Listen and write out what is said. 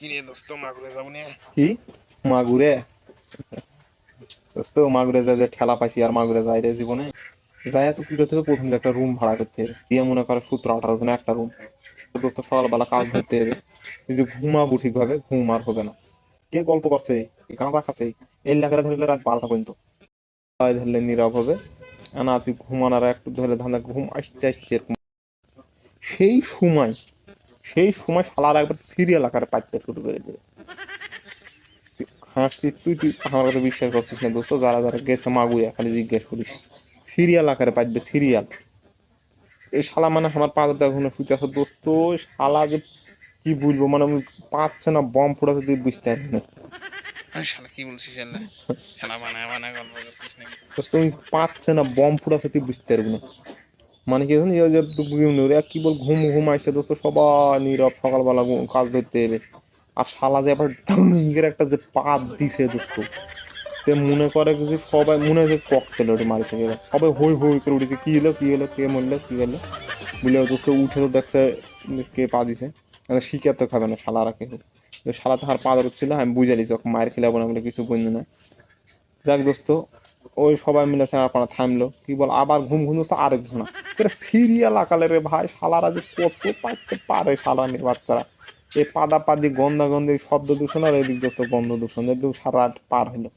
কিরে দোস্ত মাগুরে যাবো নিয়ে কি মাগুরে? দোস্ত মাগুরে যায় যে ঠেলা পাইছি আর মাগুরে যাই রে জীবনে। যাই তো কি করতে হবে, প্রথম যে একটা রুম ভাড়া করতে হবে, দিয়ে মনে করে 17-18 জন একটা রুম। তো দোস্ত সকালবেলা কাজ ধরতে হবে, তুই যে ঘুমাবো ঠিকভাবে, ঘুম আর হবে না। কে গল্প করছে, কে গাঁজা খাচ্ছে, এই লেখাটা ধরলে রাত 12টা পর্যন্ত ধরলে নীরব হবে। না তুই ঘুমানোর একটু ধরে ধান্দা, ঘুম আসছে আসছে এরকম। সেই সময় সেই সময় শালার একবার সিরিয়াল আকারে পাইতে শুরু করে দেবে। হাসছি, তুই আমার কথা বিশ্বাস করছিস না দোস্ত, যারা যারা গেছে মাগুরা খালি জিজ্ঞেস করিস, সিরিয়াল আকারে পাইবে সিরিয়াল। এই শালা মানে আমার পাঁচটা ঘুরে শুতে আসো দোস্ত, শালা যে কি বলবো, মানে আমি পাচ্ছে না বম ফোড়াতে তুই বুঝতে পারবি না শালা কি বলছিস এলে শালা বানায় বানায় গল্প করছিস নাকি দোস্ত, তুমি পাচ্ছে না বম ফোড়াতে তুই বুঝতে পারবি না। মানে কি জানি, ওই যে কি বল, ঘুম ঘুম আসছে দোস্ত, সবাই নীরব, সকালবেলা কাজ ধরতে এলে। আর শালা যে আবার ডাঙ্গের একটা যে পাত দিছে দোস্ত, তে মনে করে যে সবাই মনে হয় যে ককটেল ওটা মারিছে কেউ, সবাই হই হই করে উঠেছে, কি হলো কি হলো, কে মরলো কি হলো বলে। দোস্ত উঠে তো দেখছে কে পা দিছে, শিকার তো খাবে না শালারা কেউ। শালা তো আর পা ধরছিল, আমি বুঝালি যখন মায়ের খেলাবো না বলে কিছু বললি না। যাক দোস্ত, ওই সবাই মিলে আপনার থামলো, কি বল আবার ঘুম ঘুম দোস্ত আরেক শোনা সিরিয়াল আকালে রে ভাই, শালারা যে কত পাইতে পারে শালা নিয়ে বাচ্চারা। এই পাদা পাদি গন্ধা গন্ধি শব্দ দূষণ আর এদিক দোস্ত গন্ধ দূষণ, একদম সারা রাত পার হলো।